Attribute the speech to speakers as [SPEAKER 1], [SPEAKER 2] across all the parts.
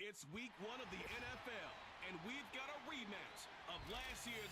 [SPEAKER 1] It's week 1 of the NFL, and we've got a rematch of last year's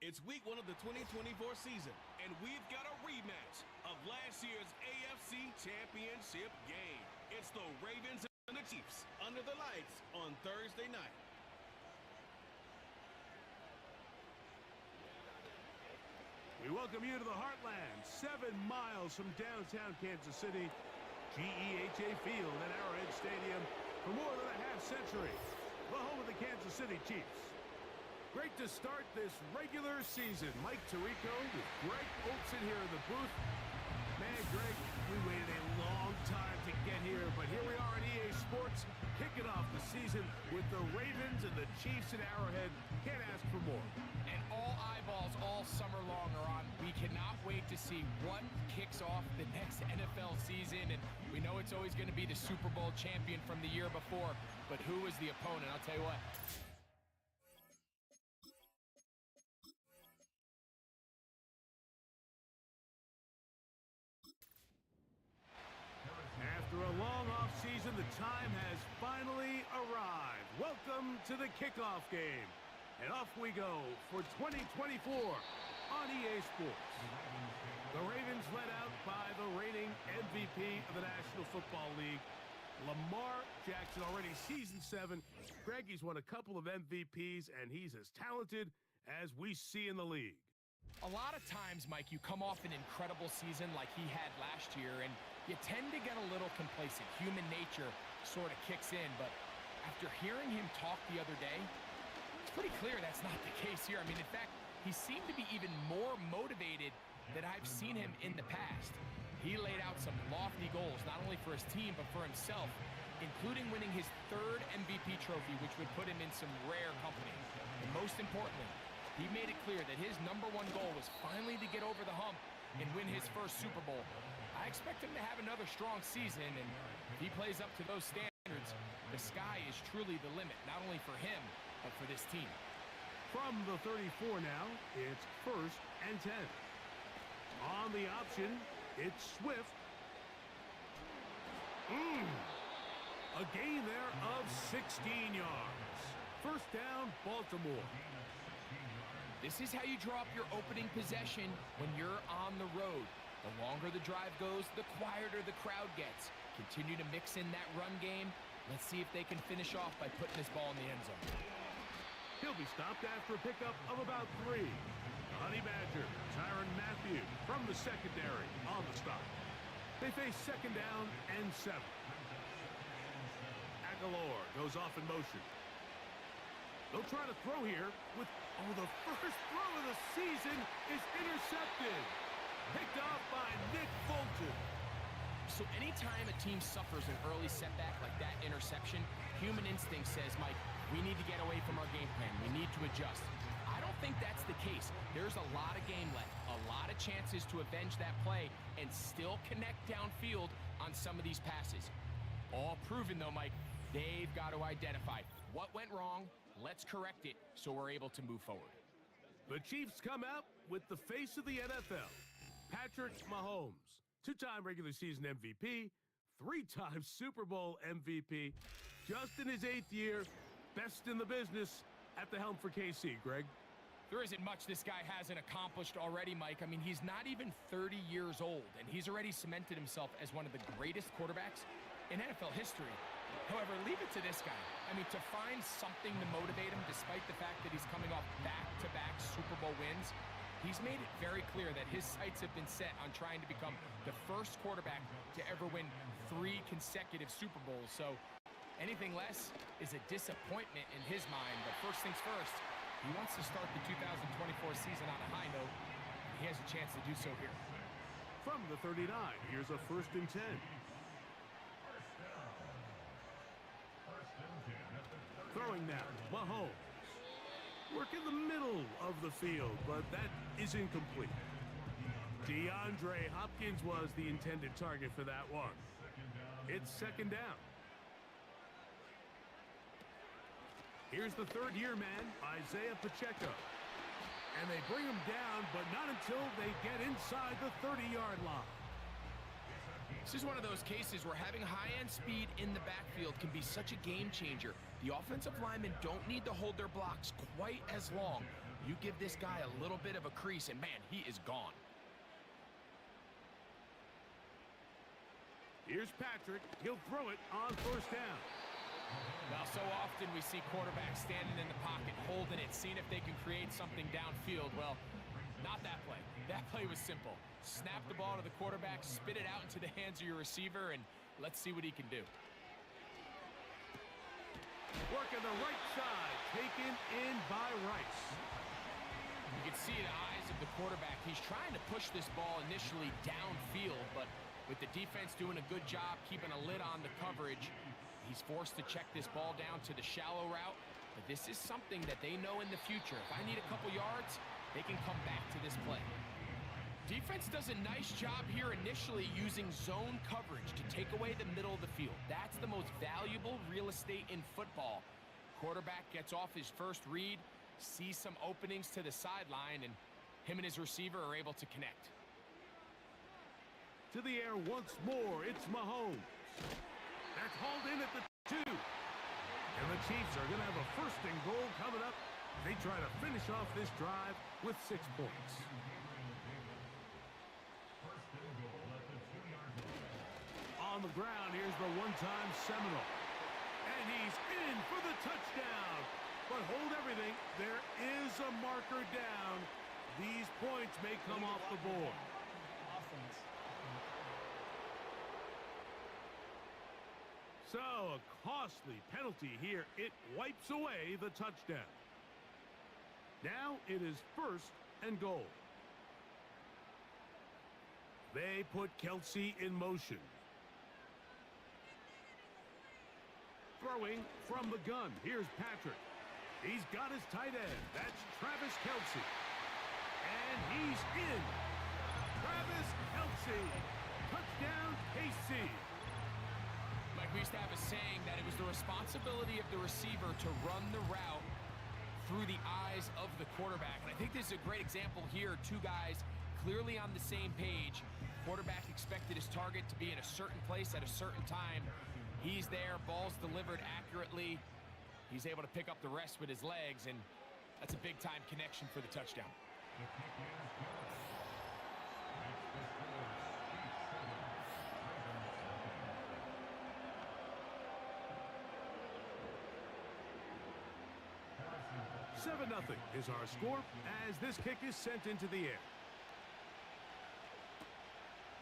[SPEAKER 1] It's week 1 of the 2024 season, and we've got a rematch of last year's AFC Championship game. It's the Ravens and the Chiefs under the lights on Thursday night.
[SPEAKER 2] We welcome you to the Heartland, 7 miles from downtown Kansas City, GEHA Field and Arrowhead Stadium for more than a half-century, the home of the Kansas City Chiefs. Great to start this regular season. Mike Tirico with Greg Olson here in the booth. Man, Greg, we waited a long time to get here, but here we are in EA Sports, kicking off the season with the Ravens and the Chiefs at Arrowhead. Can't ask for more.
[SPEAKER 3] And all eyeballs all summer long are on. We cannot wait to see what kicks off the next NFL season. And we know it's always going to be the Super Bowl champion from the year before, but who is the opponent? I'll tell you what.
[SPEAKER 2] After a long offseason, the time has finally arrived. Welcome to the kickoff game. And off we go for 2024 on EA Sports. The Ravens led out by the reigning MVP of the National Football League, Lamar Jackson, already season 7. Greg, he's won a couple of MVPs, and he's as talented as we see in the league.
[SPEAKER 3] A lot of times, Mike, you come off an incredible season like he had last year, and you tend to get a little complacent. Human nature sort of kicks in, but after hearing him talk the other day, it's pretty clear that's not the case here. I mean, in fact, he seemed to be even more motivated than I've seen him in the past. He laid out some lofty goals, not only for his team, but for himself, including winning his 3rd MVP trophy, which would put him in some rare company. And most importantly, he made it clear that his #1 goal was finally to get over the hump and win his first Super Bowl. I expect him to have another strong season, and if he plays up to those standards, the sky is truly the limit, not only for him, but for this team.
[SPEAKER 2] From the 34 now, it's 1st and 10. On the option, it's Swift. A gain there of 16 yards. First down, Baltimore.
[SPEAKER 3] This is how you draw up your opening possession when you're on the road. The longer the drive goes, the quieter the crowd gets. Continue to mix in that run game. Let's see if they can finish off by putting this ball in the end zone.
[SPEAKER 2] He'll be stopped after a pickup of about 3. The Honey Badger, Tyrann Mathieu from the secondary on the stop. They face second down and 7. Aguilar goes off in motion. They'll try to throw here with, the first throw of the season is intercepted. Picked off by Nick Bolton.
[SPEAKER 3] So anytime a team suffers an early setback like that interception, human instinct says, Mike, we need to get away from our game plan. We need to adjust. I don't think that's the case. There's a lot of game left, a lot of chances to avenge that play and still connect downfield on some of these passes. All proven, though, Mike, they've got to identify what went wrong. Let's correct it so we're able to move forward.
[SPEAKER 2] The Chiefs come out with the face of the NFL, Patrick Mahomes. 2-time regular season MVP, 3-time Super Bowl MVP, just in his 8th year, best in the business at the helm for KC, Greg.
[SPEAKER 3] There isn't much this guy hasn't accomplished already, Mike. I mean, he's not even 30 years old, and he's already cemented himself as one of the greatest quarterbacks in NFL history. However, leave it to this guy. I mean, to find something to motivate him, despite the fact that he's coming off back-to-back Super Bowl wins, he's made it very clear that his sights have been set on trying to become the first quarterback to ever win 3 consecutive Super Bowls. So anything less is a disappointment in his mind. But first things first, he wants to start the 2024 season on a high note. He has a chance to do so here.
[SPEAKER 2] From the 39, here's a 1st and 10. Throwing now, Mahomes. Work in the middle of the field, but that is incomplete. DeAndre Hopkins was the intended target for that one. It's 2nd down. Here's the 3rd-year man, Isaiah Pacheco. And they bring him down, but not until they get inside the 30-yard line.
[SPEAKER 3] This is one of those cases where having high-end speed in the backfield can be such a game changer. The offensive linemen don't need to hold their blocks quite as long. You give this guy a little bit of a crease, and man, he is gone.
[SPEAKER 2] Here's Patrick. He'll throw it on 1st down.
[SPEAKER 3] Now, so often we see quarterbacks standing in the pocket, holding it, seeing if they can create something downfield. Well, not that play. That play was simple. Snap the ball to the quarterback, spit it out into the hands of your receiver, and let's see what he can do.
[SPEAKER 2] Working the right side, taken in by Rice.
[SPEAKER 3] You can see the eyes of the quarterback. He's trying to push this ball initially downfield, but with the defense doing a good job keeping a lid on the coverage, he's forced to check this ball down to the shallow route. But this is something that they know in the future. If I need a couple yards, they can come back to this play. Defense does a nice job here initially using zone coverage to take away the middle of the field. That's the most valuable real estate in football. Quarterback gets off his first read, sees some openings to the sideline, and him and his receiver are able to connect.
[SPEAKER 2] To the air once more, it's Mahomes. That's hauled in at the 2. And the Chiefs are going to have a 1st and goal coming up. They try to finish off this drive with 6 points. On the ground, here's the 1-time Seminole. And he's in for the touchdown. But hold everything, there is a marker down. These points may come off the board. So, a costly penalty here. It wipes away the touchdown. Now it is 1st and goal. They put Kelsey in motion. Throwing from the gun. Here's Patrick. He's got his tight end. That's Travis Kelsey. And he's in. Travis Kelsey. Touchdown, KC.
[SPEAKER 3] Like we used to have a saying that it was the responsibility of the receiver to run the route through the eyes of the quarterback. And I think this is a great example here. 2 guys clearly on the same page. Quarterback expected his target to be in a certain place at a certain time. He's there, ball's delivered accurately. He's able to pick up the rest with his legs, and that's a big-time connection for the touchdown.
[SPEAKER 2] 7-0 is our score as this kick is sent into the air.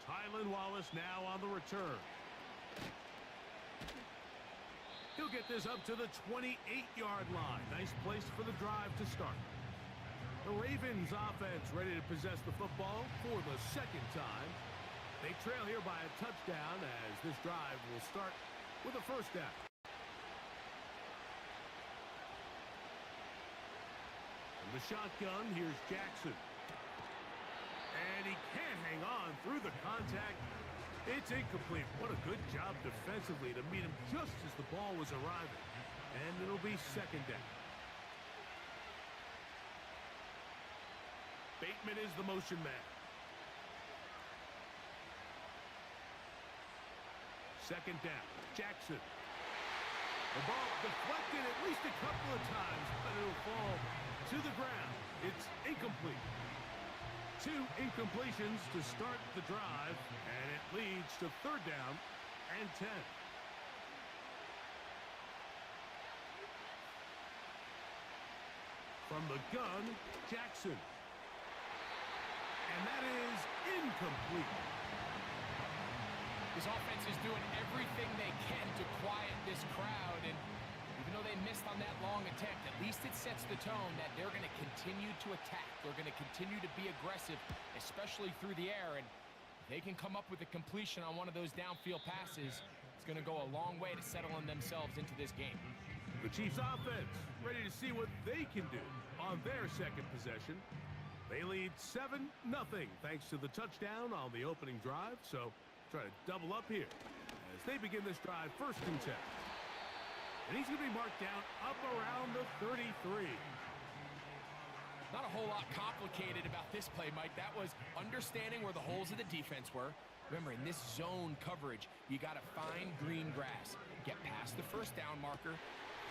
[SPEAKER 2] Tylan Wallace now on the return. He'll get this up to the 28-yard line. Nice place for the drive to start. The Ravens offense ready to possess the football for the second time. They trail here by a touchdown as this drive will start with a first down. From the shotgun, here's Jackson. And he can't hang on through the contact. It's incomplete. What a good job defensively to meet him just as the ball was arriving. And it'll be second down. Bateman is the motion man. Second down, Jackson. The ball deflected at least a couple of times, but it'll fall to the ground. It's incomplete. 2 incompletions to start the drive, and it leads to third down and 10. From the gun, Jackson. And that is incomplete.
[SPEAKER 3] This offense is doing everything they can to quiet this crowd, and even though they missed on that long attempt, at least it sets the tone that they're going to continue to attack. They're going to continue to be aggressive, especially through the air, and if they can come up with a completion on one of those downfield passes, it's going to go a long way to settling themselves into this game.
[SPEAKER 2] The Chiefs offense ready to see what they can do on their second possession. They lead 7-0 thanks to the touchdown on the opening drive, so try to double up here as they begin this drive first and 10. And he's going to be marked down up around the 33.
[SPEAKER 3] Not a whole lot complicated about this play, Mike. That was understanding where the holes of the defense were. Remember, in this zone coverage, you got to find green grass. Get past the first down marker,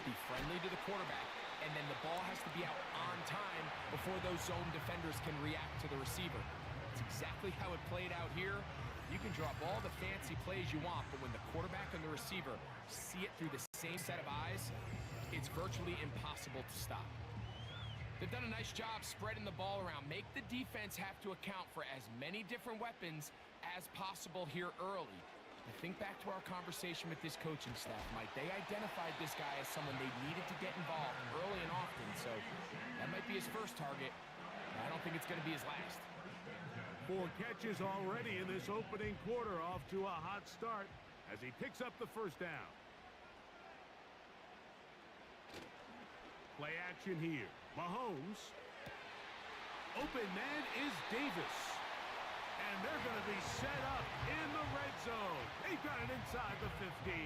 [SPEAKER 3] be friendly to the quarterback, and then the ball has to be out on time before those zone defenders can react to the receiver. It's exactly how it played out here. You can drop all the fancy plays you want, but when the quarterback and the receiver see it through the same set of eyes, it's virtually impossible to stop. They've done a nice job spreading the ball around. Make the defense have to account for as many different weapons as possible here early. And think back to our conversation with this coaching staff, Mike. They identified this guy as someone they needed to get involved early and often, so that might be his first target. I don't think it's going to be his last.
[SPEAKER 2] 4 catches already in this opening quarter, off to a hot start as he picks up the first down. Play action here. Mahomes. Open man is Davis. And they're going to be set up in the red zone. They've got it inside the 15.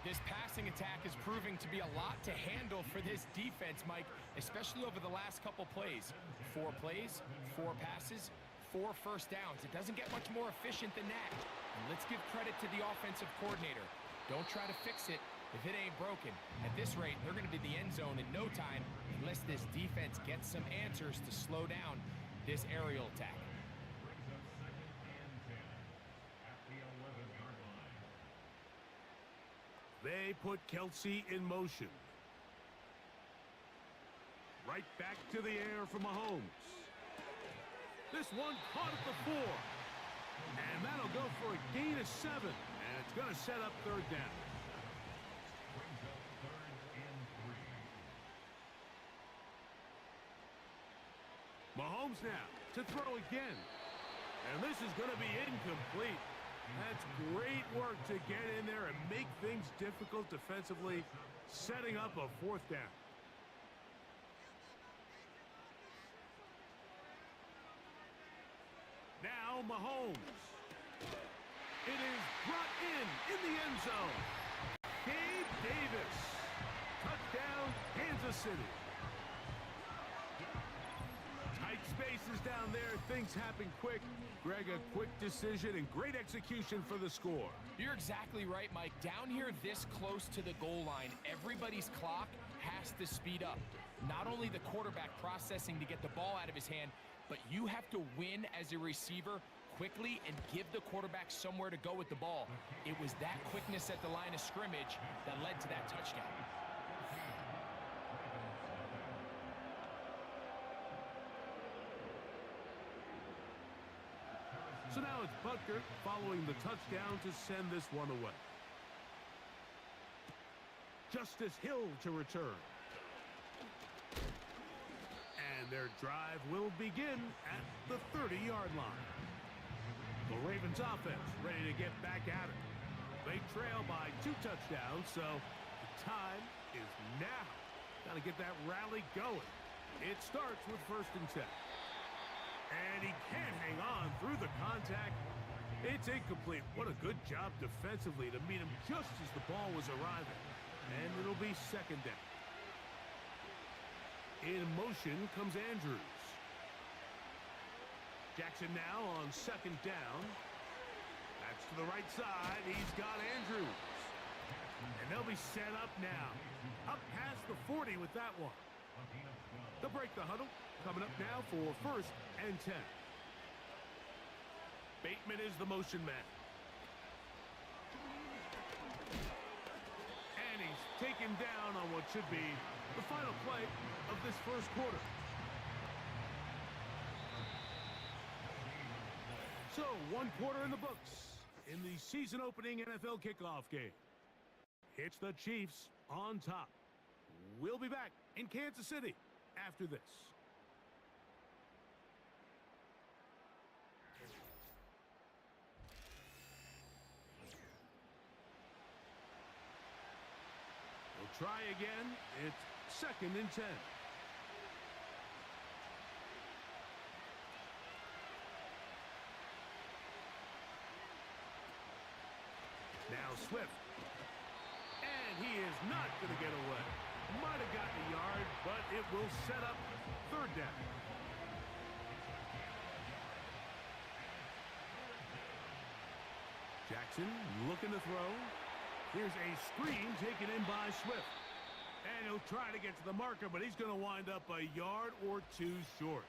[SPEAKER 3] This passing attack is proving to be a lot to handle for this defense, Mike, especially over the last couple plays. 4 plays, 4 passes, 4 first downs. It doesn't get much more efficient than that. And let's give credit to the offensive coordinator. Don't try to fix it if it ain't broken. At this rate, they're going to be in the end zone in no time unless this defense gets some answers to slow down this aerial attack.
[SPEAKER 2] They put Kelsey in motion. Right back to the air for Mahomes. This one caught at the 4. And that'll go for a gain of 7. And it's going to set up third down. Mahomes now to throw again. And this is going to be incomplete. That's great work to get in there and make things difficult defensively, setting up a 4th down. Now Mahomes. It is brought in the end zone. Gabe Davis. Touchdown, Kansas City. Tight spaces down there. Things happen quick. Greg, a quick decision and great execution for the score.
[SPEAKER 3] You're exactly right, Mike. Down here this close to the goal line, everybody's clock has to speed up. Not only the quarterback processing to get the ball out of his hand, but you have to win as a receiver quickly and give the quarterback somewhere to go with the ball. It was that quickness at the line of scrimmage that led to that touchdown.
[SPEAKER 2] So now it's Butker following the touchdown to send this one away. Justice Hill to return. And their drive will begin at the 30-yard line. The Ravens offense ready to get back at it. They trail by 2 touchdowns, so the time is now. Got to get that rally going. It starts with 1st and 10. And he can't hang on through the contact. It's incomplete. What a good job defensively to meet him just as the ball was arriving. And it'll be 2nd down. In motion comes Andrews. Jackson now on 2nd down. That's to the right side. He's got Andrews. And they'll be set up now. Up past the 40 with that one. They'll break the huddle. Coming up now for 1st and 10. Bateman is the motion man. And he's taken down on what should be the final play of this 1st quarter. So, 1 quarter in the books in the season-opening NFL kickoff game. It's the Chiefs on top. We'll be back in Kansas City after this. We'll try again. It's 2nd and 10. Now Swift. And he is not going to get away. Might have gotten a yard, but it will set up 3rd down. Jackson looking to throw. Here's a screen taken in by Swift. And he'll try to get to the marker, but he's going to wind up a yard or 2 short.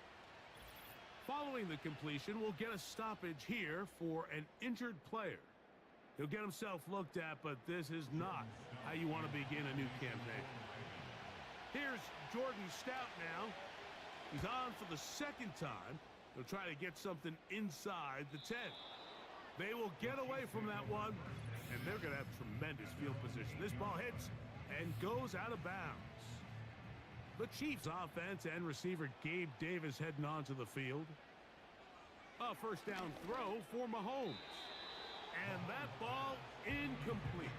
[SPEAKER 2] Following the completion, we'll get a stoppage here for an injured player. He'll get himself looked at, but this is not how you want to begin a new campaign. Here's Jordan Stout now. He's on for the 2nd time. He'll try to get something inside the 10. They will get away from that one, and they're going to have tremendous field position. This ball hits and goes out of bounds. The Chiefs offense and receiver Gabe Davis heading onto the field. A 1st down throw for Mahomes. And that ball incomplete.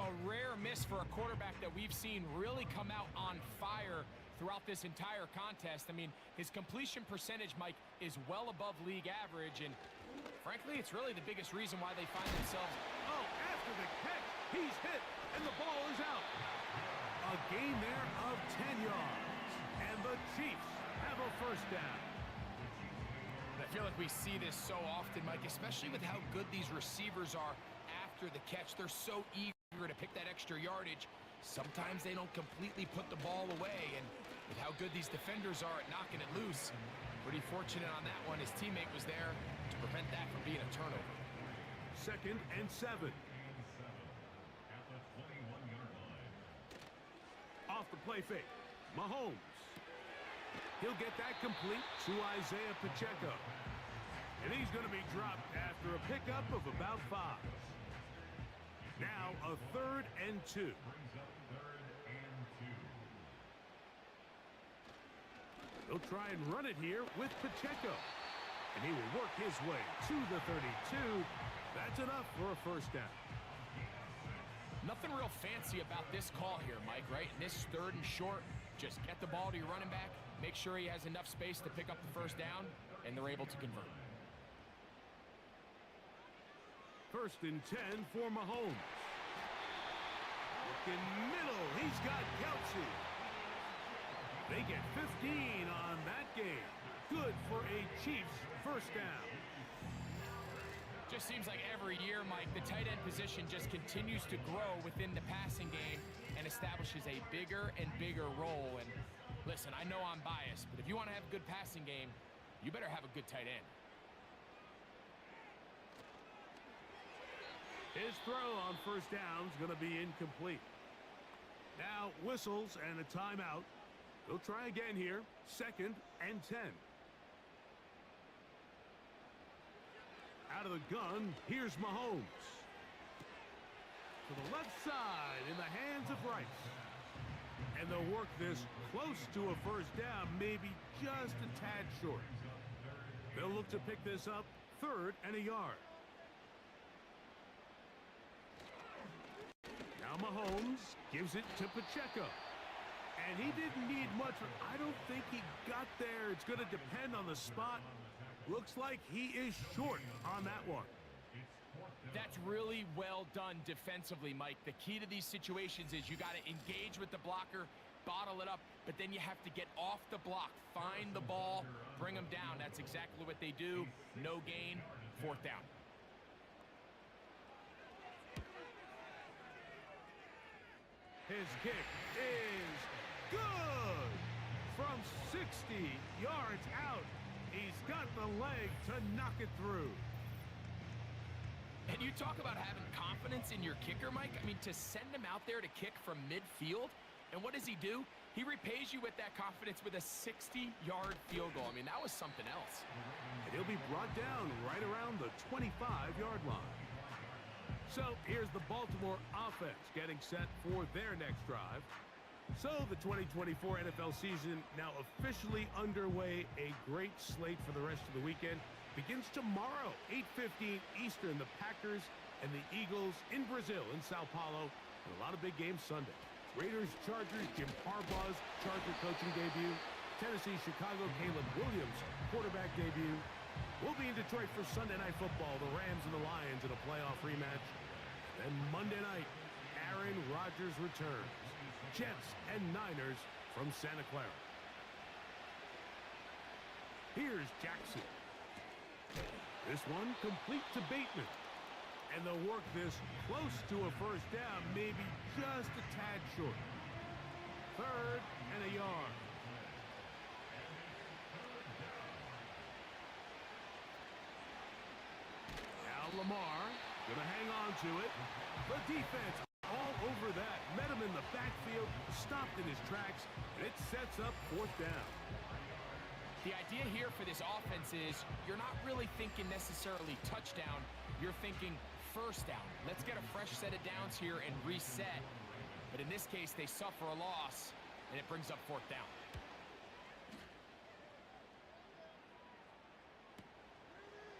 [SPEAKER 3] A rare miss for a quarterback that we've seen really come out on fire throughout this entire contest. I mean, his completion percentage, Mike, is well above league average, and frankly, it's really the biggest reason why they find themselves...
[SPEAKER 2] Oh, after the catch, he's hit, and the ball is out. A gain there of 10 yards, and the Chiefs have a 1st down.
[SPEAKER 3] I feel like we see this so often, Mike, especially with how good these receivers are after the catch. They're so eager to pick that extra yardage. Sometimes they don't completely put the ball away, and with how good these defenders are at knocking it loose, pretty fortunate on that one. His teammate was there to prevent that from being a turnover.
[SPEAKER 2] 2nd and 7. Off the play fake, Mahomes. He'll get that complete to Isaiah Pacheco. And he's going to be dropped after a pickup of about 5. Now a 3rd and 2. He'll try and run it here with Pacheco. And he will work his way to the 32. That's enough for a 1st down.
[SPEAKER 3] Nothing real fancy about this call here, Mike, right? In this 3rd and short, just get the ball to your running back, make sure he has enough space to pick up the 1st down, and they're able to convert.
[SPEAKER 2] 1st and 10 for Mahomes. Looking middle, he's got Kelsey. They get 15 on that game. Good for a Chiefs 1st down.
[SPEAKER 3] Just seems like every year, Mike, the tight end position just continues to grow within the passing game and establishes a bigger and bigger role. And listen, I know I'm biased, but if you want to have a good passing game, you better have a good tight end.
[SPEAKER 2] His throw on 1st down is going to be incomplete. Now whistles and a timeout. They'll try again here. 2nd and 10. Out of the gun, here's Mahomes. To the left side in the hands of Rice. And they'll work this close to a first down, maybe just a tad short. They'll look to pick this up 3rd and a yard. Now Mahomes gives it to Pacheco. And he didn't need much, but I don't think he got there. It's going to depend on the spot. Looks like he is short on that one.
[SPEAKER 3] That's really well done defensively, Mike. The key to these situations is you got to engage with the blocker, bottle it up, but then you have to get off the block, find the ball, bring them down. That's exactly what they do. No gain, 4th down.
[SPEAKER 2] His kick is good! From 60 yards out, he's got the leg to knock it through.
[SPEAKER 3] And you talk about having confidence in your kicker, Mike. I mean, to send him out there to kick from midfield, and what does he do? He repays you with that confidence with a 60-yard field goal. I mean, that was something else.
[SPEAKER 2] And he'll be brought down right around the 25-yard line. So here's the Baltimore offense getting set for their next drive. So the 2024 NFL season now officially underway. A great slate for the rest of the weekend. Begins tomorrow, 8:15 Eastern. The Packers and the Eagles in Brazil, in Sao Paulo. And a lot of big games Sunday. Raiders, Chargers, Jim Harbaugh's Charger coaching debut. Tennessee, Chicago, Caleb Williams, quarterback debut. We'll be in Detroit for Sunday Night Football. The Rams and the Lions in a playoff rematch. Then Monday night, Aaron Rodgers returns. Jets and Niners from Santa Clara. Here's Jackson. This one complete to Bateman. And they'll work this close to a first down, maybe just a tad short. 3rd and a yard. Now Lamar gonna hang on to it. The defense all over that. Met him in the backfield, stopped in his tracks, and it sets up 4th down.
[SPEAKER 3] The idea here for this offense is you're not really thinking necessarily touchdown. You're thinking first down. Let's get a fresh set of downs here and reset. But in this case, they suffer a loss, and it brings up 4th down.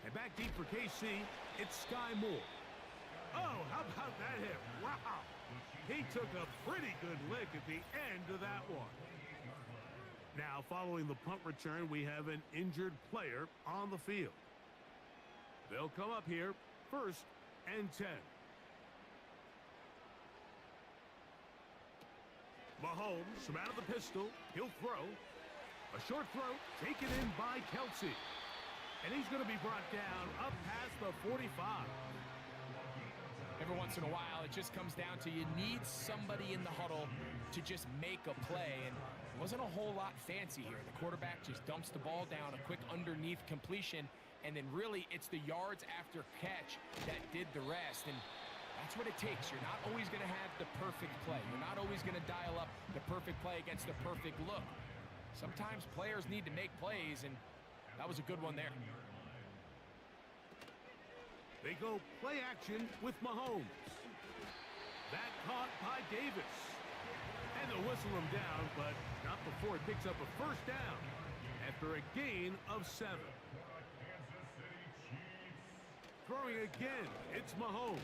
[SPEAKER 2] And back deep for KC, it's Sky Moore. Oh, how about that hit? Wow. He took a pretty good lick at the end of that one. Now, following the punt return, we have an injured player on the field. They'll come up here, 1st and 10. Mahomes from out of the pistol. He'll throw. A short throw taken in by Kelsey. And he's going to be brought down up past the 45.
[SPEAKER 3] Every once in a while, it just comes down to you need somebody in the huddle to just make a play. And it wasn't a whole lot fancy here. The quarterback just dumps the ball down, a quick underneath completion. And then really, it's the yards after catch that did the rest. And that's what it takes. You're not always going to have the perfect play. You're not always going to dial up the perfect play against the perfect look. Sometimes players need to make plays, and that was a good one there.
[SPEAKER 2] They go play action with Mahomes. That caught by Davis. And they'll whistle him down, but not before it picks up a first down after a gain of 7. Throwing again, it's Mahomes.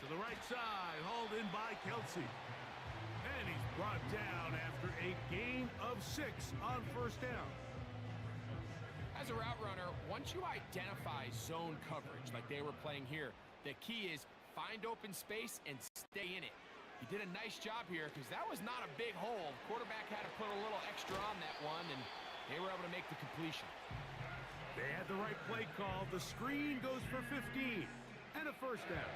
[SPEAKER 2] To the right side, hauled in by Kelsey. And he's brought down after a gain of 6 on first down.
[SPEAKER 3] As a route runner, once you identify zone coverage like they were playing here, the key is find open space and stay in it. He did a nice job here because that was not a big hole. Quarterback had to put a little extra on that one, and they were able to make the completion.
[SPEAKER 2] They had the right play call. The screen goes for 15 and a first down.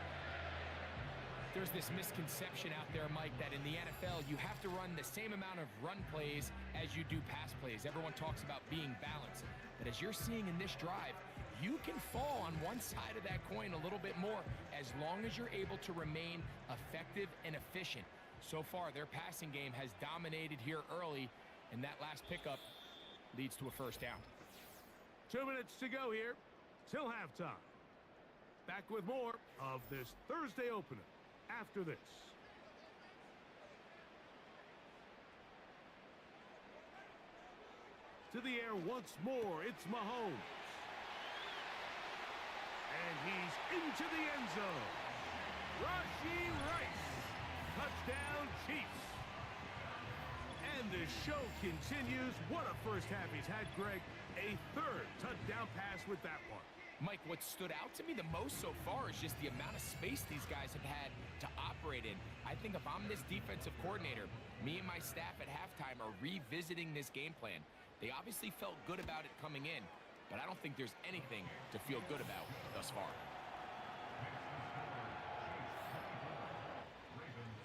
[SPEAKER 3] There's this misconception out there, Mike, that in the NFL, you have to run the same amount of run plays as you do pass plays. Everyone talks about being balanced. But as you're seeing in this drive, you can fall on one side of that coin a little bit more as long as you're able to remain effective and efficient. So far, their passing game has dominated here early, and that last pickup leads to a first down.
[SPEAKER 2] 2 minutes to go here till halftime. Back with more of this Thursday opener after this. To the air once more, it's Mahomes. And he's into the end zone. Rashee Rice. Touchdown, Chiefs. And the show continues. What a first half he's had, Greg. A third touchdown pass with that one.
[SPEAKER 3] Mike, what stood out to me the most so far is just the amount of space these guys have had to operate in. I think if I'm this defensive coordinator, me and my staff at halftime are revisiting this game plan. They obviously felt good about it coming in, but I don't think there's anything to feel good about thus far.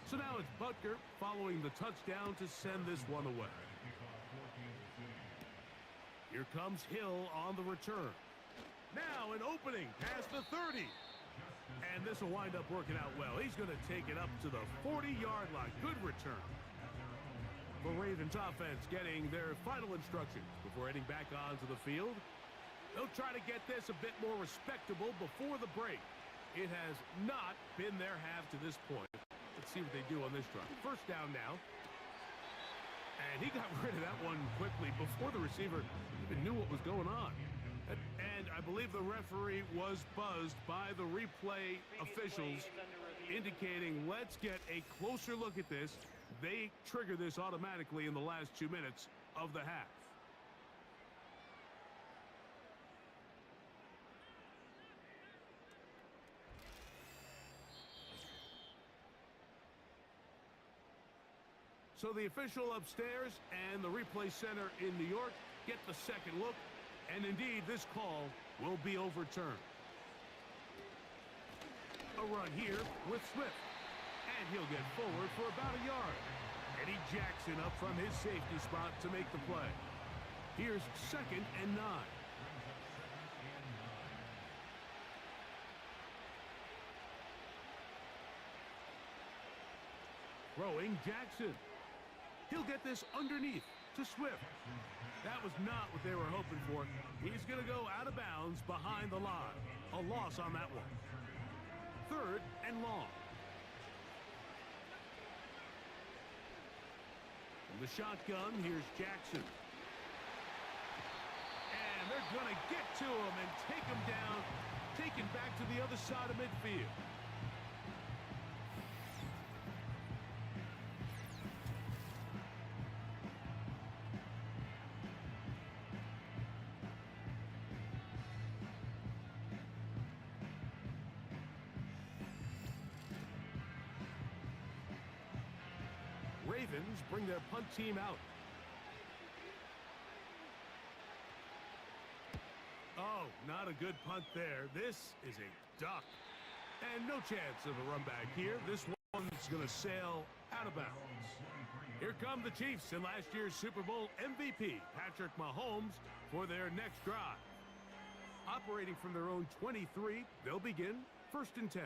[SPEAKER 2] So now it's Butker following the touchdown to send this one away. Here comes Hill on the return. Now an opening past the 30. And this will wind up working out well. He's going to take it up to the 40-yard line. Good return. The Ravens offense getting their final instructions before heading back onto the field. They'll try to get this a bit more respectable before the break. It has not been their half to this point. Let's see what they do on this drive. First down now. And he got rid of that one quickly before the receiver even knew what was going on. And I believe the referee was buzzed by the replay officials indicating, let's get a closer look at this. They trigger this automatically in the last 2 minutes of the half. So the official upstairs and the replay center in New York get the second look, and indeed this call will be overturned. A run here with Swift. And he'll get forward for about a yard. Eddie Jackson up from his safety spot to make the play. Here's 2nd and 9. Throwing Jackson. He'll get this underneath to Swift. That was not what they were hoping for. He's going to go out of bounds behind the line. A loss on that one. 3rd and long. The shotgun, here's Jackson. And they're going to get to him and take him down, taken back to the other side of midfield. Ravens bring their punt team out. Oh, not a good punt there. This is a duck. And no chance of a run back here. This one's going to sail out of bounds. Here come the Chiefs and last year's Super Bowl MVP, Patrick Mahomes, for their next drive. Operating from their own 23, they'll begin 1st and 10.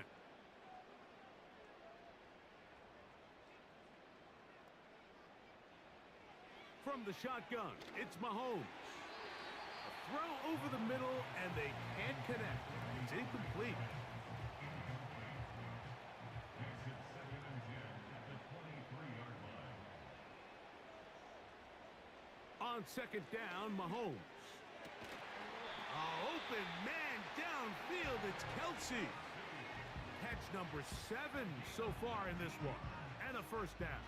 [SPEAKER 2] From the shotgun, it's Mahomes. A throw over the middle, and they can't connect. It's incomplete. On 2nd down, Mahomes. Open man downfield, it's Kelsey. Catch number 7 so far in this one, and a 1st down.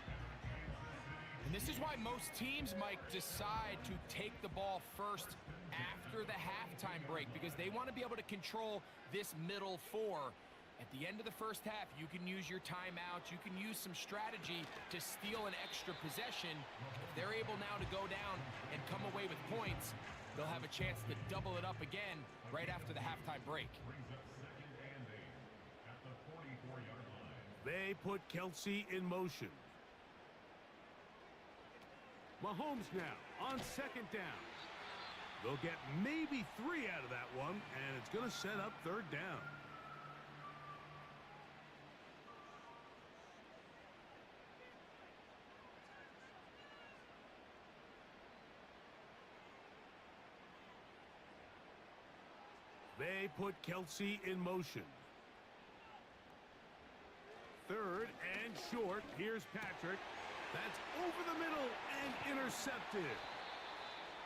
[SPEAKER 3] And this is why most teams, Mike, decide to take the ball first after the halftime break, because they want to be able to control this middle 4. At the end of the first half, you can use your timeouts, you can use some strategy to steal an extra possession. If they're able now to go down and come away with points, they'll have a chance to double it up again right after the halftime break.
[SPEAKER 2] They put Kelsey in motion. Mahomes now on 2nd down. They'll get maybe 3 out of that one, and it's going to set up 3rd down. They put Kelsey in motion. short. Here's Patrick. That's over the middle and intercepted.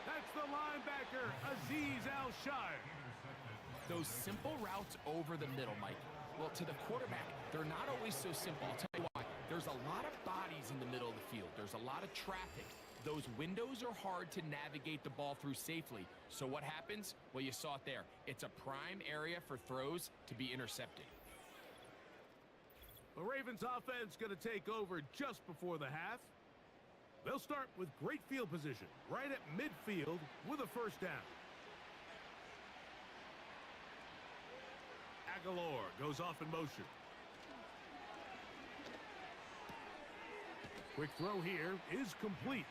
[SPEAKER 2] That's the linebacker, Azeez Al-Shire.
[SPEAKER 3] Those simple routes over the middle, Mike. Well, to the quarterback, they're not always so simple. I'll tell you why. There's a lot of bodies in the middle of the field. There's a lot of traffic. Those windows are hard to navigate the ball through safely. So what happens? Well, you saw it there. It's a prime area for throws to be intercepted.
[SPEAKER 2] The Ravens offense going to take over just before the half. They'll start with great field position right at midfield with a first down. Aguilar goes off in motion. Quick throw here is complete.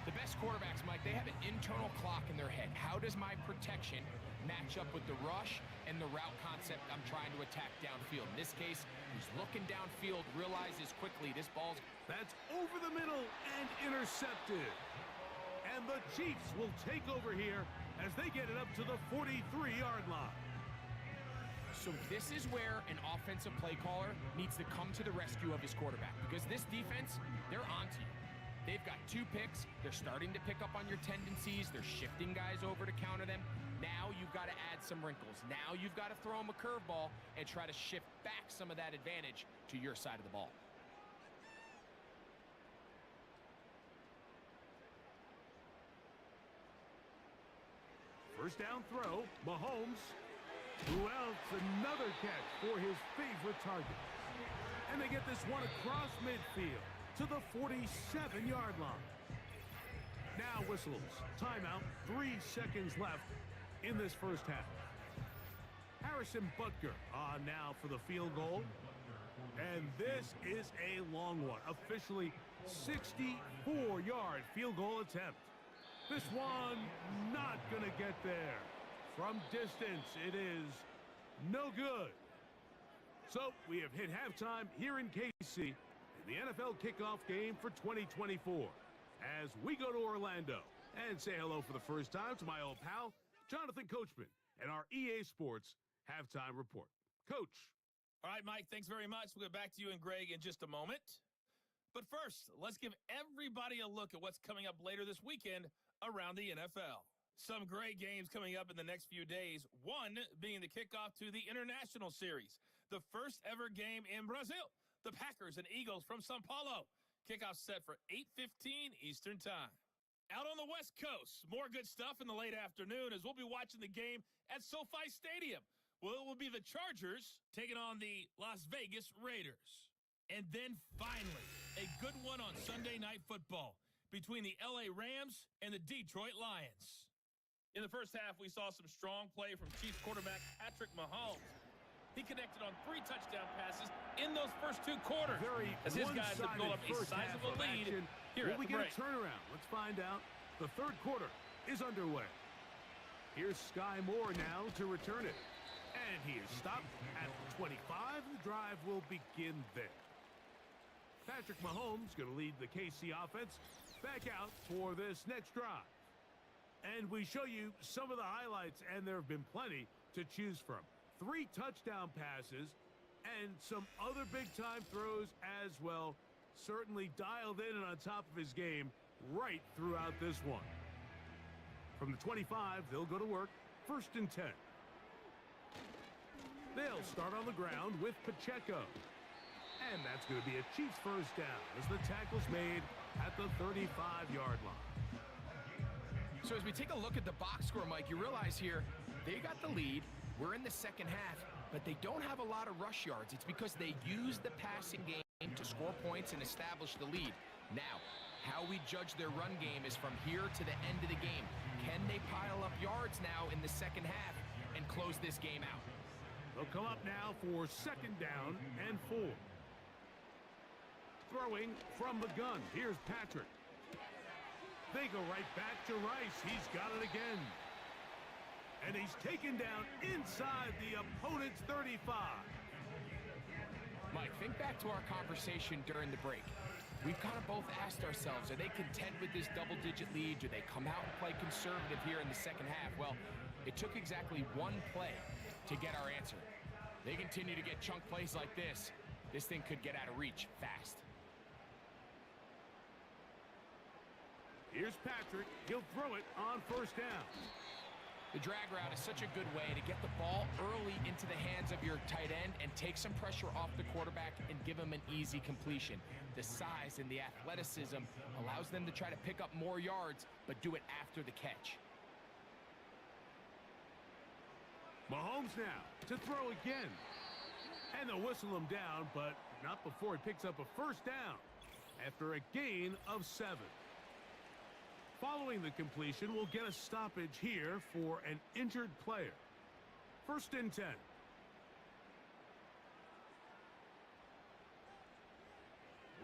[SPEAKER 3] The best quarterbacks, Mike, they have an internal clock in their head. How does my protection match up with the rush and the route concept I'm trying to attack downfield? In this case, he's looking downfield, realizes quickly this ball's...
[SPEAKER 2] That's over the middle and intercepted. And the Chiefs will take over here as they get it up to the 43-yard line.
[SPEAKER 3] So this is where an offensive play caller needs to come to the rescue of his quarterback, because this defense, they're onto you. They've got 2 picks. They're starting to pick up on your tendencies. They're shifting guys over to counter them. Now you've got to add some wrinkles. Now you've got to throw them a curveball and try to shift back some of that advantage to your side of the ball.
[SPEAKER 2] First down throw, Mahomes. Who else? Another catch for his favorite target. And they get this one across midfield to the 47-yard line. Now whistles. Timeout. 3 seconds left in this first half. Harrison Butker on now for the field goal. And this is a long one. Officially 64-yard field goal attempt. This one not going to get there. From distance, it is no good. So we have hit halftime here in KC in the NFL kickoff game for 2024. As we go to Orlando and say hello for the first time to my old pal, Jonathan Coachman, and our EA Sports halftime report. Coach.
[SPEAKER 4] All right, Mike, thanks very much. We'll get back to you and Greg in just a moment. But first, let's give everybody a look at what's coming up later this weekend around the NFL. Some great games coming up in the next few days, one being the kickoff to the International Series, the first ever game in Brazil. The Packers and Eagles from São Paulo. Kickoff set for 8:15 Eastern Time. Out on the West Coast, more good stuff in the late afternoon as we'll be watching the game at SoFi Stadium. Well, it will be the Chargers taking on the Las Vegas Raiders. And then finally, a good one on Sunday Night Football between the LA Rams and the Detroit Lions. In the first half, we saw some strong play from Chiefs quarterback Patrick Mahomes. He connected on 3 touchdown passes in those first 2 quarters. As his guys have built up a sizable lead here at the break.
[SPEAKER 2] Will we get a turnaround? Let's find out. The third quarter is underway. Here's Sky Moore now to return it. And he is stopped at the 25. The drive will begin there. Patrick Mahomes going to lead the KC offense back out for this next drive. And we show you some of the highlights, and there have been plenty to choose from. 3 touchdown passes and some other big-time throws as well. Certainly dialed in and on top of his game right throughout this one. From the 25, they'll go to work. 1st and 10. They'll start on the ground with Pacheco. And that's going to be a Chiefs first down as the tackle's made at the 35-yard line.
[SPEAKER 3] So as we take a look at the box score, Mike, you realize here they got the lead. We're in the second half, but they don't have a lot of rush yards. It's because they use the passing game to score points and establish the lead. Now, how we judge their run game is from here to the end of the game. Can they pile up yards now in the second half and close this game out?
[SPEAKER 2] They'll come up now for 2nd down and 4. Throwing from the gun. Here's Patrick. They go right back to Rice. He's got it again. And he's taken down inside the opponent's 35.
[SPEAKER 3] Mike, think back to our conversation during the break. We've kind of both asked ourselves, are they content with this double-digit lead? Do they come out and play conservative here in the second half? Well, it took exactly 1 play to get our answer. They continue to get chunk plays like this. This thing could get out of reach fast.
[SPEAKER 2] Here's Patrick. He'll throw it on first down.
[SPEAKER 3] The drag route is such a good way to get the ball early into the hands of your tight end and take some pressure off the quarterback and give him an easy completion. The size and the athleticism allows them to try to pick up more yards, but do it after the catch.
[SPEAKER 2] Mahomes now to throw again. And they'll whistle him down, but not before he picks up a first down after a gain of 7. Following the completion, we'll get a stoppage here for an injured player. 1st and 10.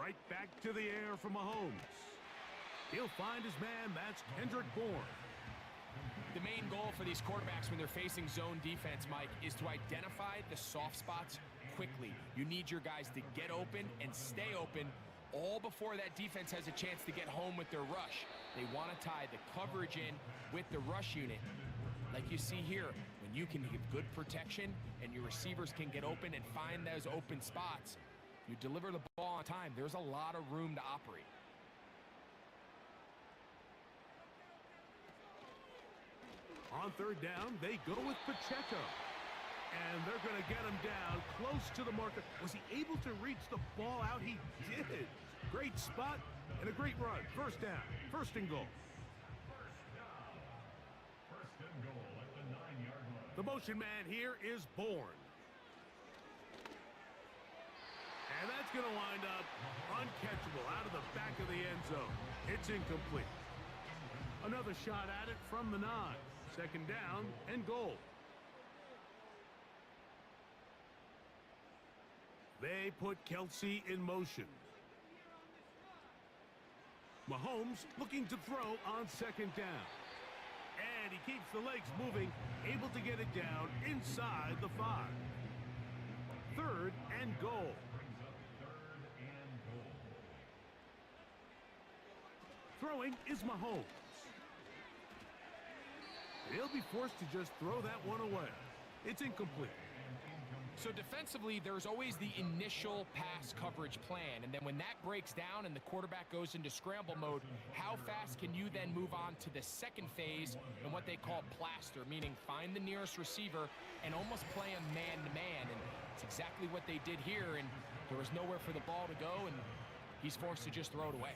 [SPEAKER 2] Right back to the air for Mahomes. He'll find his man. That's Kendrick Bourne.
[SPEAKER 3] The main goal for these quarterbacks when they're facing zone defense, Mike, is to identify the soft spots quickly. You need your guys to get open and stay open all before that defense has a chance to get home with their rush. They want to tie the coverage in with the rush unit. Like you see here, when you can give good protection and your receivers can get open and find those open spots, you deliver the ball on time. There's a lot of room to operate.
[SPEAKER 2] On 3rd down, they go with Pacheco. And they're going to get him down close to the marker. Was he able to reach the ball out? He did. Great spot and a great run. 1st down. 1st and goal. The motion man here is Bourne. And that's going to wind up uncatchable out of the back of the end zone. It's incomplete. Another shot at it from the 9. 2nd down and goal. They put Kelsey in motion. Mahomes looking to throw on 2nd down. And he keeps the legs moving, able to get it down inside the 5. 3rd and goal. Throwing is Mahomes. He'll be forced to just throw that one away. It's incomplete.
[SPEAKER 3] So defensively, there's always the initial pass coverage plan, and then when that breaks down and the quarterback goes into scramble mode, how fast can you then move on to the second phase and what they call plaster, meaning find the nearest receiver and almost play him man-to-man, and it's exactly what they did here, and there was nowhere for the ball to go, and he's forced to just throw it away.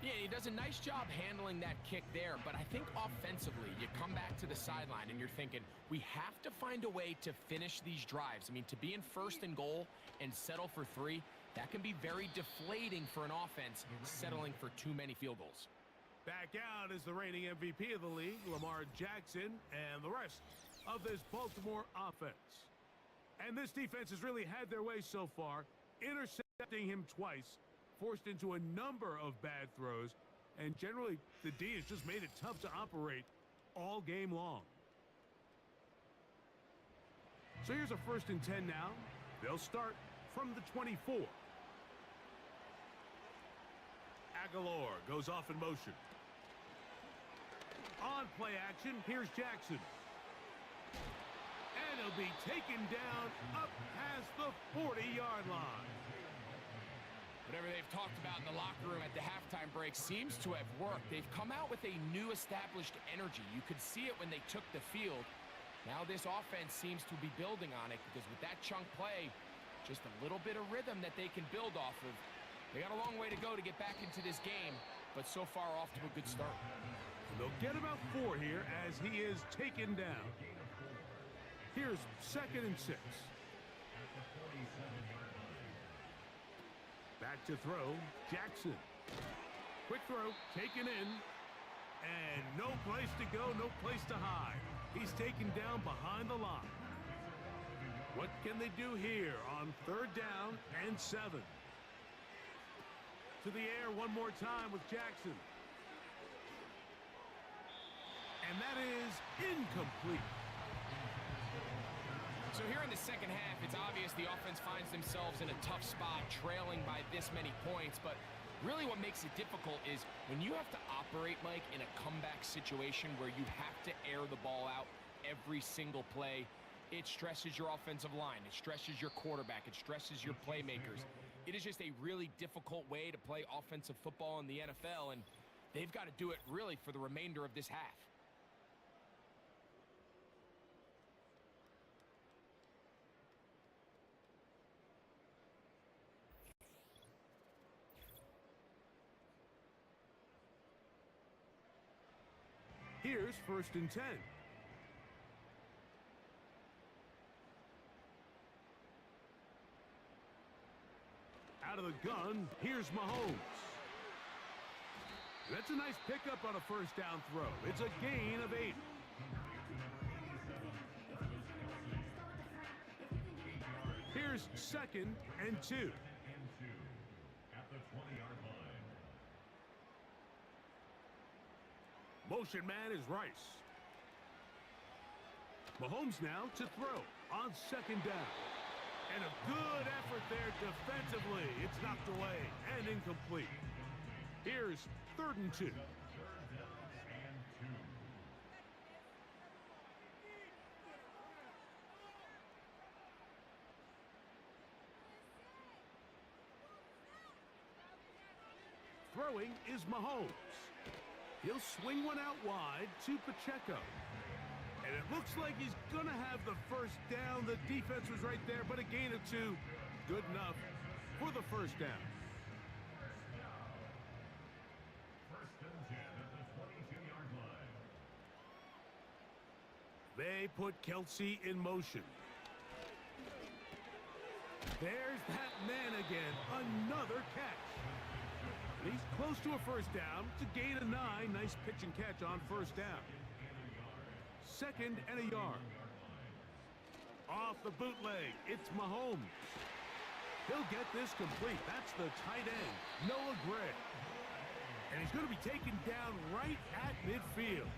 [SPEAKER 3] Yeah, he does a nice job handling that kick there, but I think offensively, you come back to the sideline and you're thinking, we have to find a way to finish these drives. I mean, to be in 1st and goal and settle for 3, that can be very deflating for an offense settling for too many field goals.
[SPEAKER 2] Back out is the reigning MVP of the league, Lamar Jackson, and the rest of this Baltimore offense. And this defense has really had their way so far, intercepting him twice, forced into a number of bad throws, and generally the D has just made it tough to operate all game long. So here's a 1st and 10 now. They'll start from the 24. Aguilar goes off in motion. On play action, here's Jackson. And he'll be taken down up past the 40-yard line.
[SPEAKER 3] Whatever they've talked about in the locker room at the halftime break seems to have worked. They've come out with a new established energy. You could see it when they took the field. Now this offense seems to be building on it because with that chunk play, just a little bit of rhythm that they can build off of. They got a long way to go to get back into this game, but so far off to a good start.
[SPEAKER 2] They'll get about 4 here as he is taken down. Here's 2nd and 6. Back to throw, Jackson. Quick throw, taken in. And no place to go, no place to hide. He's taken down behind the line. What can they do here on 3rd down and 7? To the air one more time with Jackson. And that is incomplete.
[SPEAKER 3] So here in the second half, it's obvious the offense finds themselves in a tough spot, trailing by this many points. But really what makes it difficult is when you have to operate, Mike, in a comeback situation where you have to air the ball out every single play, It stresses your offensive line. It stresses your quarterback. It stresses your playmakers. It is just a really difficult way to play offensive football in the NFL, and they've got to do it really for the remainder of this half.
[SPEAKER 2] Here's 1st and 10. Out of the gun, here's Mahomes. That's a nice pickup on a 1st down throw. It's a gain of 8. Here's 2nd and 2.
[SPEAKER 5] At the 20-yard line.
[SPEAKER 2] Motion man is Rice. Mahomes now to throw on 2nd down. And a good effort there defensively. It's knocked away and incomplete. Here's 3rd and 2. Throwing is Mahomes. He'll swing one out wide to Pacheco. And it looks like he's going to have the 1st down. The defense was right there, but a gain of 2. Good enough for the 1st down.
[SPEAKER 5] 1st and 10 at the 22-yard line.
[SPEAKER 2] They put Kelsey in motion. There's that man again. Another catch. He's close to a 1st down. It's a gain of 9. Nice pitch and catch on 1st down. 2nd and a yard. Off the bootleg, it's Mahomes. He'll get this complete. That's the tight end, Noah Gray. And he's going to be taken down right at midfield.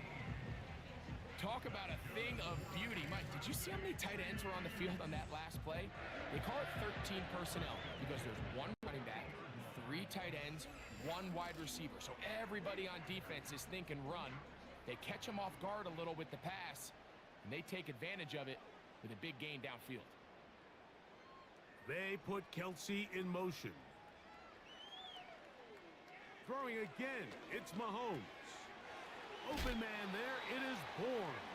[SPEAKER 3] Talk about a thing of beauty. Mike, did you see how many tight ends were on the field on that last play? They call it 13 personnel because there's 1 running back, 3 tight ends, 1 wide receiver. So everybody on defense is thinking run. They catch him off guard a little with the pass, and they take advantage of it with a big gain downfield.
[SPEAKER 2] They put Kelsey in motion. Throwing again, it's Mahomes. Open man there, it is Bourne.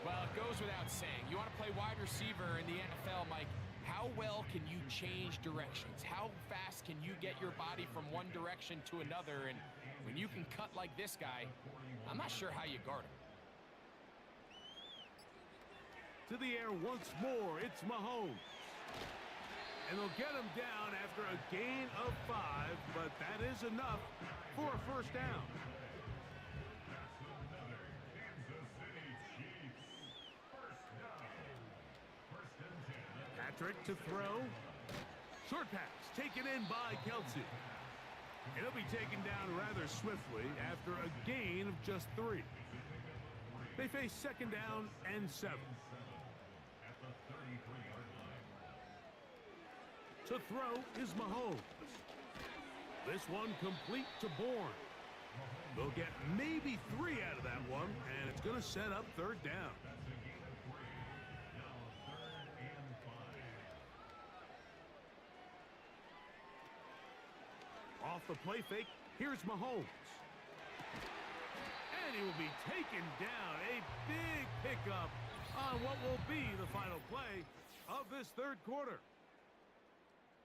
[SPEAKER 3] Well, it goes without saying. You want to play wide receiver in the NFL, Mike, how well can you change directions? How fast can you get your body from one direction to another? And when you can cut like this guy, I'm not sure how you guard him.
[SPEAKER 2] To the air once more, it's Mahomes. And they'll get him down after a gain of 5, but that is enough for a 1st down. Patrick to throw. Short pass taken in by Kelsey. It'll be taken down rather swiftly after a gain of just 3. They face 2nd down and 7.
[SPEAKER 5] At the 33-yard line.
[SPEAKER 2] To throw is Mahomes. This one complete to Bourne. They'll get maybe 3 out of that one, and it's going to set up 3rd down.
[SPEAKER 5] That's a gain of 3. Now 3rd and 5.
[SPEAKER 2] Off the play fake, here's Mahomes. And he will be taken down. A big pickup on what will be the final play of this 3rd quarter.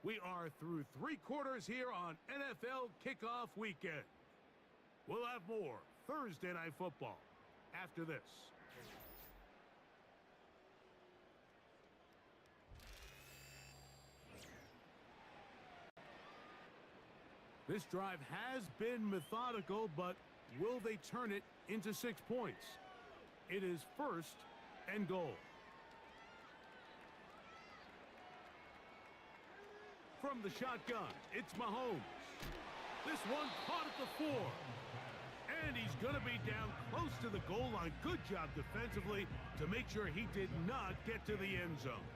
[SPEAKER 2] We are through 3 quarters here on NFL Kickoff Weekend. We'll have more Thursday Night Football after this. This drive has been methodical, but will they turn it into 6 points? It is 1st and goal. From the shotgun, it's Mahomes. This one caught at the 4. And he's going to be down close to the goal line. Good job defensively to make sure he did not get to the end zone.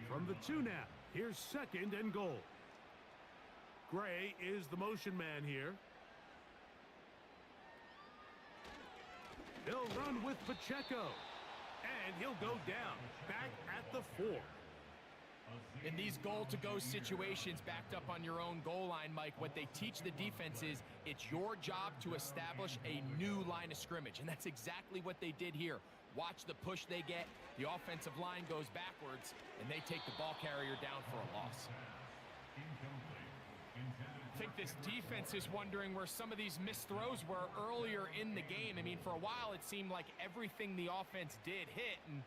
[SPEAKER 2] From the 2 now, here's 2nd and goal. Gray is the motion man here. He'll run with Pacheco. And he'll go down, back at the 4.
[SPEAKER 3] In these goal-to-go situations backed up on your own goal line, Mike, what they teach the defense is it's your job to establish a new line of scrimmage, and that's exactly what they did here. Watch the push they get. The offensive line goes backwards, and they take the ball carrier down for a loss. I think this defense is wondering where some of these missed throws were earlier in the game. I mean, for a while, it seemed like everything the offense did hit, and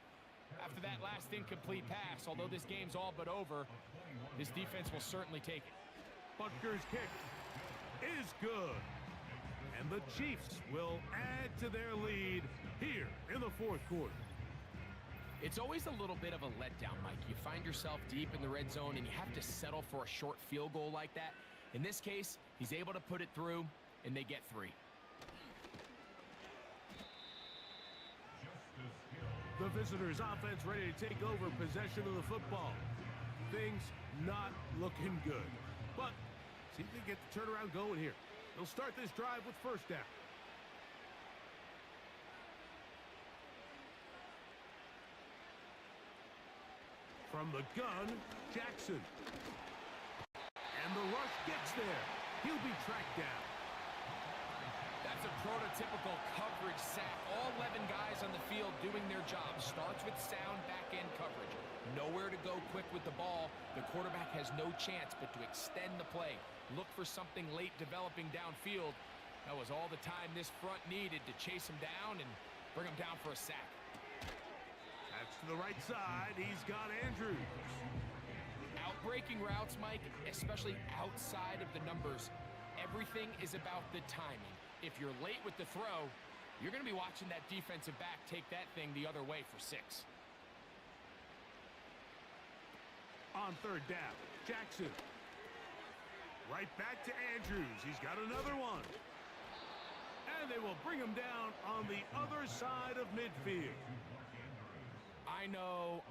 [SPEAKER 3] after that last incomplete pass, although this game's all but over, this defense will certainly take it.
[SPEAKER 2] Butker's kick is good. And the Chiefs will add to their lead here in the 4th quarter.
[SPEAKER 3] It's always a little bit of a letdown, Mike. You find yourself deep in the red zone, and you have to settle for a short field goal like that. In this case, he's able to put it through, and they get 3.
[SPEAKER 2] The visitors' offense ready to take over possession of the football. Things not looking good. But see if they get the turnaround going here. They'll start this drive with first down. From the gun, Jackson. And the rush gets there. He'll be tracked down.
[SPEAKER 3] That's a prototypical coverage sack. All 11 guys on the field doing their job. Starts with sound back-end coverage. Nowhere to go quick with the ball. The quarterback has no chance but to extend the play. Look for something late developing downfield. That was all the time this front needed to chase him down and bring him down for a sack.
[SPEAKER 2] That's to the right side. He's got Andrews.
[SPEAKER 3] Outbreaking routes, Mike, especially outside of the numbers, everything is about the timing. If you're late with the throw, you're going to be watching that defensive back take that thing the other way for 6.
[SPEAKER 2] On third down, Jackson. Right back to Andrews. He's got another one. And they will bring him down on the other side of midfield.
[SPEAKER 3] I know,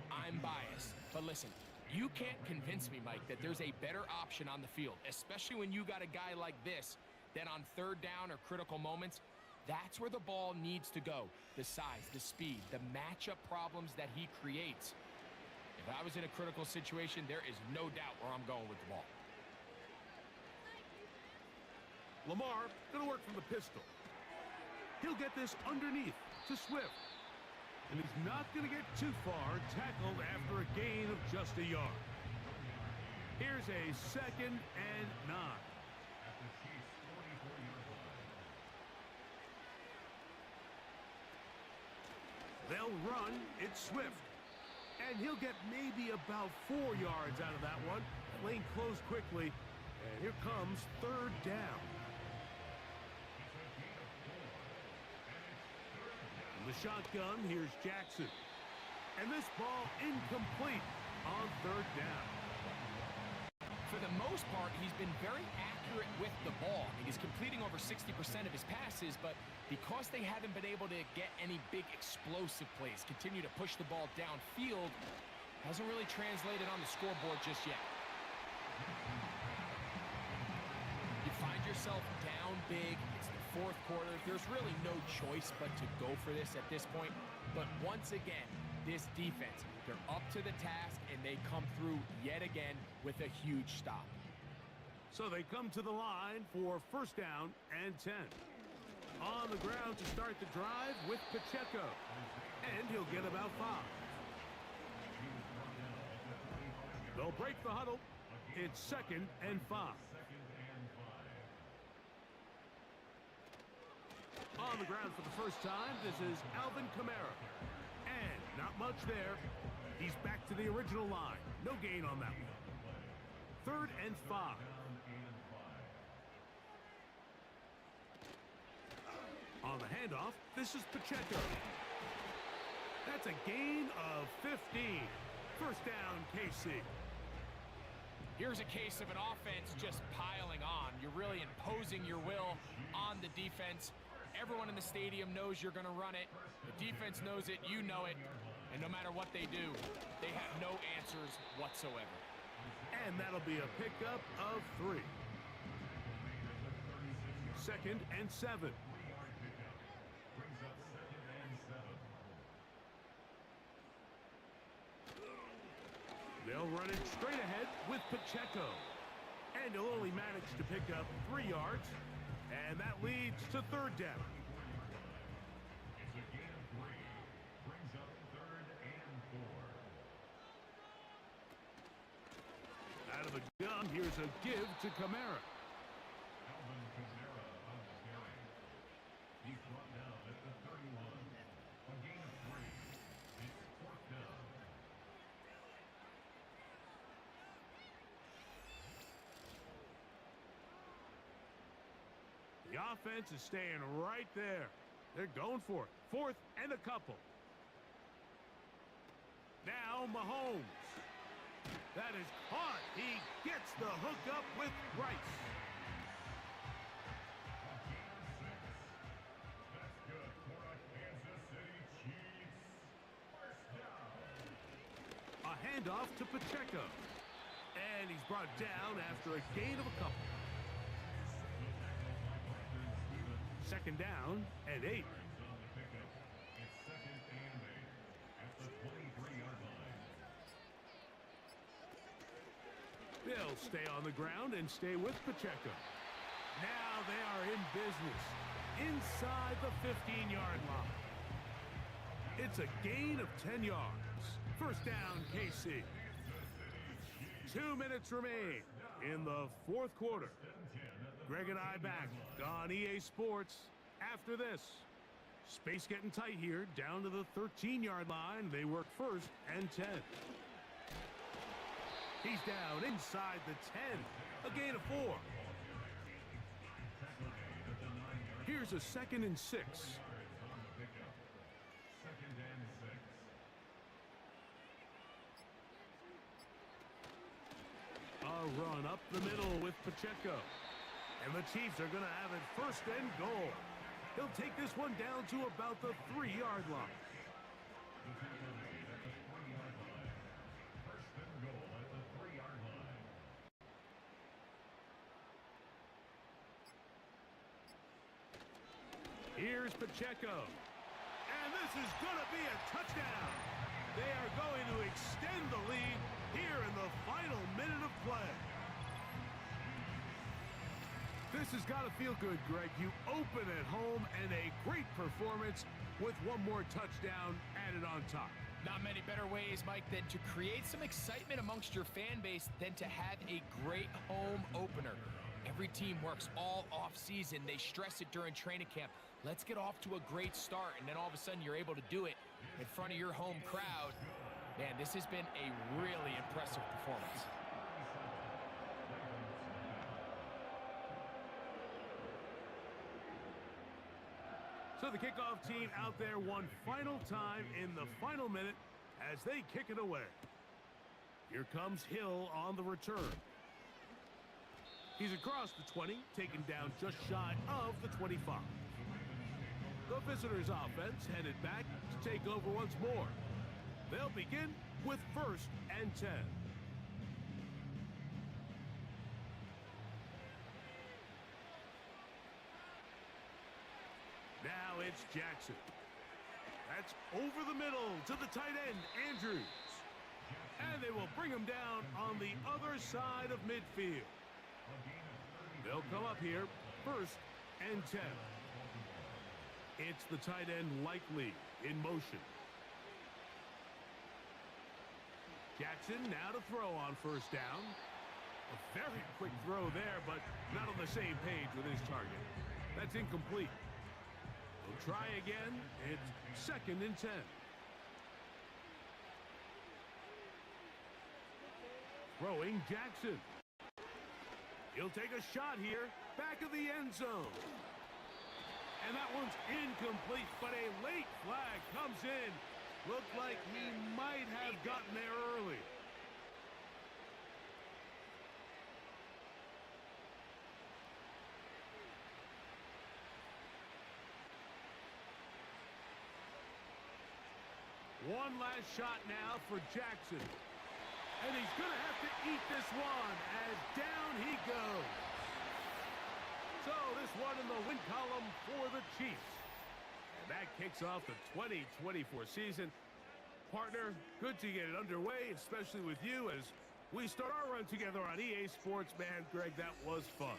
[SPEAKER 3] I'm biased. But listen, you can't convince me, Mike, that there's a better option on the field, especially when you got a guy like this that on third down or critical moments, that's where the ball needs to go. The size, the speed, the matchup problems that he creates. If I was in a critical situation, there is no doubt where I'm going with the ball.
[SPEAKER 2] Lamar going to work from the pistol. He'll get this underneath to Swift. And he's not going to get too far, tackled after a gain of just a yard. Here's a 2nd and 9. They'll run. It's Swift. And he'll get maybe about 4 yards out of that one. The lane closed quickly. And here comes third down. In the shotgun, here's Jackson. And this ball incomplete on third down.
[SPEAKER 3] For the most part, he's been very accurate with the ball. I mean, he's completing over 60% of his passes, but because they haven't been able to get any big explosive plays, continue to push the ball downfield, hasn't really translated on the scoreboard just yet. You find yourself down big. It's the 4th quarter. There's really no choice but to go for this at this point. But once again, this defense, they're up to the task, and they come through yet again with a huge stop.
[SPEAKER 2] So they come to the line for first down and 10. On the ground to start the drive with Pacheco. And he'll get about 5. They'll break the huddle. It's 2nd and 5. On the ground for the first time, this is Alvin Kamara. And not much there. He's back to the original line. No gain on that one. 3rd and 5. On the handoff, this is Pacheco. That's a gain of 15. First down, KC.
[SPEAKER 3] Here's a case of an offense just piling on. You're really imposing your will on the defense. Everyone in the stadium knows you're going to run it. The defense knows it, you know it. And no matter what they do, they have no answers whatsoever.
[SPEAKER 2] And that'll be a pickup of 3. 2nd and 7. They'll run it straight ahead with Pacheco. And he'll only manage to pick up 3 yards. And that leads to third down.
[SPEAKER 5] It's a gain of 3. Brings up 3rd and 4.
[SPEAKER 2] Out of the gun, here's a give to Kamara.
[SPEAKER 5] Alvin Kamara on the carry. He's brought down at the 31. A gain of 3. It's 4th down.
[SPEAKER 2] The offense is staying right there. They're going for it. 4th and a couple. Now Mahomes. That is caught. He gets the hook up with Rice.
[SPEAKER 5] A gain of 6. That's good for a Kansas City Chiefs. 1st down.
[SPEAKER 2] A handoff to Pacheco. And he's brought down after a gain of a couple. 2nd down and 8.
[SPEAKER 5] On the pickup. It's 2nd and 8 at the 23-yard line.
[SPEAKER 2] They'll stay on the ground and stay with Pacheco. Now they are in business inside the 15-yard line. It's a gain of 10 yards. 1st down, KC. 2 minutes remain in the 4th quarter. Greg and I back on EA Sports after this. Space getting tight here, down to the 13-yard line. They work 1st and 10. He's down inside the 10. A gain of 4. Here's a 2nd and 6.
[SPEAKER 5] On the pickup. 2nd and 6.
[SPEAKER 2] A run up the middle with Pacheco. And the Chiefs are going to have it 1st and goal. He'll take this one down to about the 3-yard line.
[SPEAKER 5] The tackle made at the 3-yard line. 1st and goal at the 3-yard line.
[SPEAKER 2] Here's Pacheco. And this is going to be a touchdown. They are going to extend the lead here in the final minute of play. This has got to feel good, Greg. You open at home and a great performance with one more touchdown added on top.
[SPEAKER 3] Not many better ways, Mike, than to create some excitement amongst your fan base than to have a great home opener. Every team works all off-season. They stress it during training camp. Let's get off to a great start, and then all of a sudden you're able to do it in front of your home crowd. Man, this has been a really impressive performance.
[SPEAKER 2] So the kickoff team out there one final time in the final minute as they kick it away. Here comes Hill on the return. He's across the 20, taken down just shy of the 25. The visitors' offense headed back to take over once more. They'll begin with 1st and 10. Now it's Jackson. That's over the middle to the tight end, Andrews. And they will bring him down on the other side of midfield. They'll come up here, 1st and 10. It's the tight end Likely in motion. Jackson now to throw on 1st down. A very quick throw there, but not on the same page with his target. That's incomplete. We'll try again. It's 2nd and 10. Throwing Jackson. He'll take a shot here, back of the end zone. And that one's incomplete, but a late flag comes in. Looked like he might have gotten there early. One last shot now for Jackson. And he's going to have to eat this one as down he goes. So this one in the win column for the Chiefs. And that kicks off the 2024 season. Partner, good to get it underway, especially with you as we start our run together on EA Sports. Man, Greg, that was fun.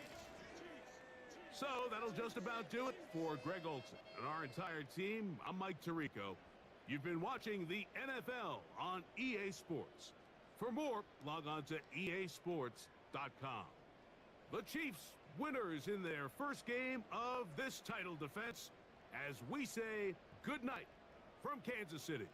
[SPEAKER 2] So that'll just about do it for Greg Olson and our entire team. I'm Mike Tirico. You've been watching the NFL on EA Sports. For more, log on to easports.com. The Chiefs, winners in their first game of this title defense, as we say good night from Kansas City.